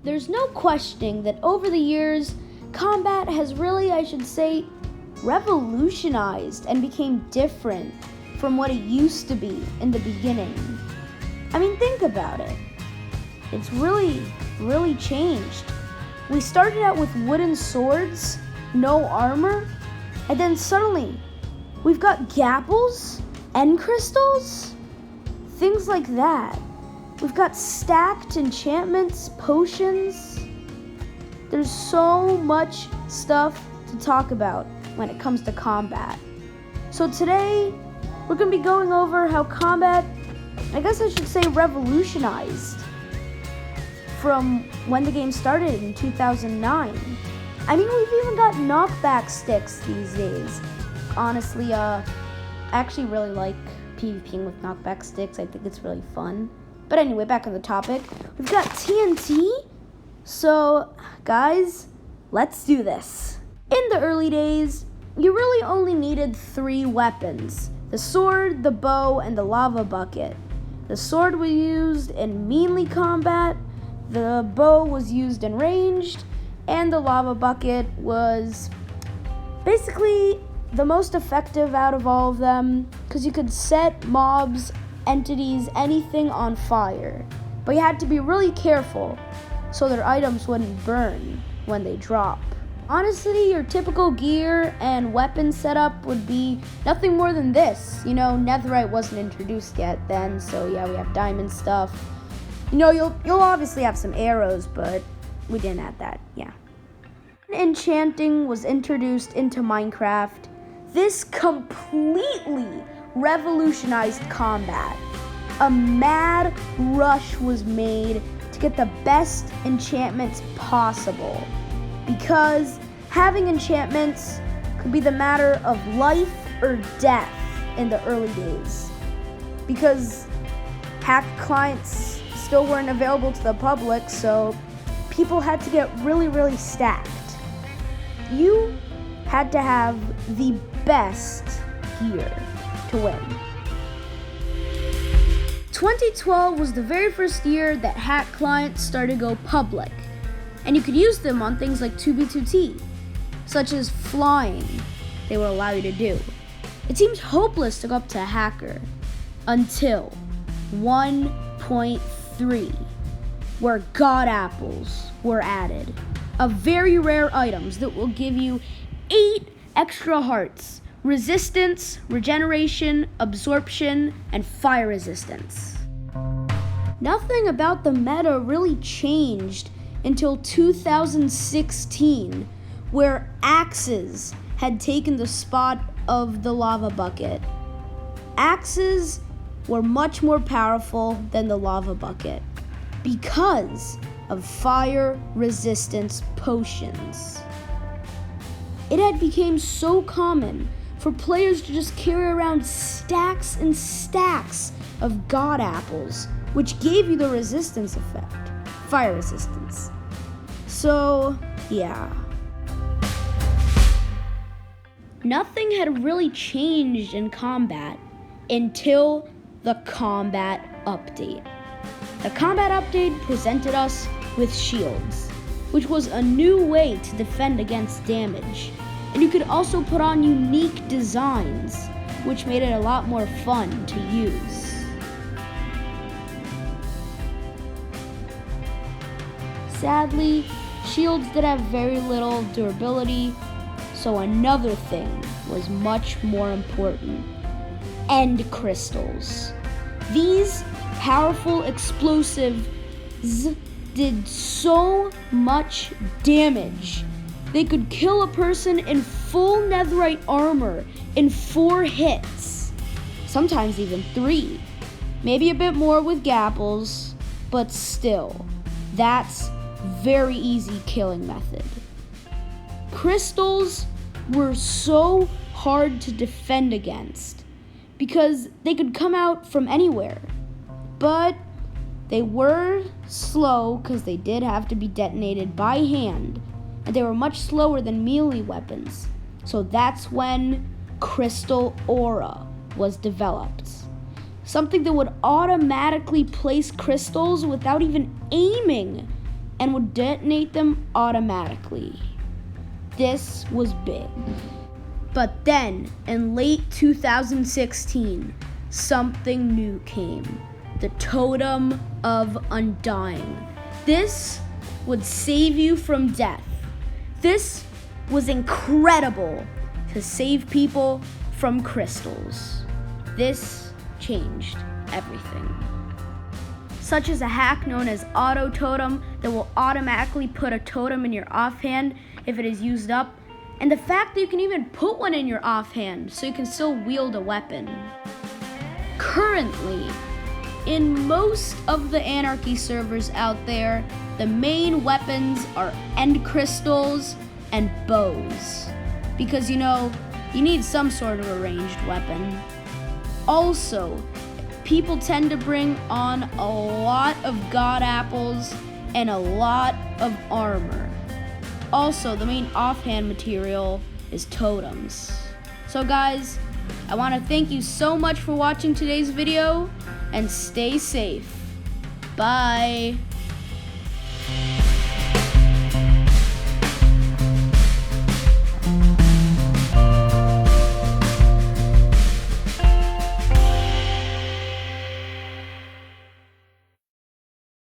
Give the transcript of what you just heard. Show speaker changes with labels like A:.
A: There's no questioning that over the years, combat has really, revolutionized and became different from what it used to be in the beginning. I mean, think about it. It's really changed. We started out with wooden swords, no armor, and then suddenly we've got gapples, end crystals, things like that. We've got stacked enchantments, potions. There's so much stuff to talk about when it comes to combat. So today, we're going to be going over how combat, revolutionized from when the game started in 2009. I mean, we've even got knockback sticks these days. Honestly, I actually really like PvPing with knockback sticks. I think it's really fun. But anyway, back on the topic. We've got TNT. So, guys, let's do this. In the early days, you really only needed 3 weapons: the sword, the bow, and the lava bucket. The sword was used in melee combat, the bow was used in ranged, and the lava bucket was basically the most effective out of all of them because you could set mobs, entities, anything on fire. But you had to be really careful so their items wouldn't burn when they drop. Honestly, your typical gear and weapon setup would be nothing more than this. Netherite wasn't introduced yet then, so yeah, we have diamond stuff. You'll obviously have some arrows, but we didn't have that, yeah. Enchanting was introduced into Minecraft. This completely revolutionized combat. A mad rush was made to get the best enchantments possible, because having enchantments could be the matter of life or death in the early days, because hacked clients still weren't available to the public, so people had to get really stacked. You had to have the best gear to win. 2012 was the very first year that hack clients started to go public, and you could use them on things like 2B2T, such as flying. They will allow you to do. It seems hopeless to go up to a hacker until 1.3, where God apples were added, of very rare items that will give you 8 extra hearts, resistance, regeneration, absorption, and fire resistance. Nothing about the meta really changed until 2016, where axes had taken the spot of the lava bucket. Axes were much more powerful than the lava bucket because of fire resistance potions. It had become so common for players to just carry around stacks and stacks of God apples, which gave you the resistance effect, fire resistance. So, yeah. Nothing had really changed in combat until the combat update. The combat update presented us with shields, which was a new way to defend against damage. And you could also put on unique designs, which made it a lot more fun to use. Sadly, shields did have very little durability, so another thing was much more important: end crystals. These powerful explosives did so much damage. They could kill a person in full netherite armor in 4 hits, sometimes even 3. Maybe a bit more with gapples, but still, that's very easy killing method. Crystals were so hard to defend against because they could come out from anywhere, but they were slow because they did have to be detonated by hand, and they were much slower than melee weapons. So that's when Crystal Aura was developed. Something that would automatically place crystals without even aiming and would detonate them automatically. This was big. But then, in late 2016, something new came. The Totem of Undying. This would save you from death. This was incredible to save people from crystals. This changed everything. Such as a hack known as Auto Totem that will automatically put a totem in your offhand if it is used up, and the fact that you can even put one in your offhand so you can still wield a weapon. Currently, in most of the Anarchy servers out there, the main weapons are end crystals and bows, because you need some sort of a ranged weapon. Also, people tend to bring on a lot of god apples and a lot of armor. Also, the main offhand material is totems. So guys, I want to thank you so much for watching today's video, and stay safe. Bye.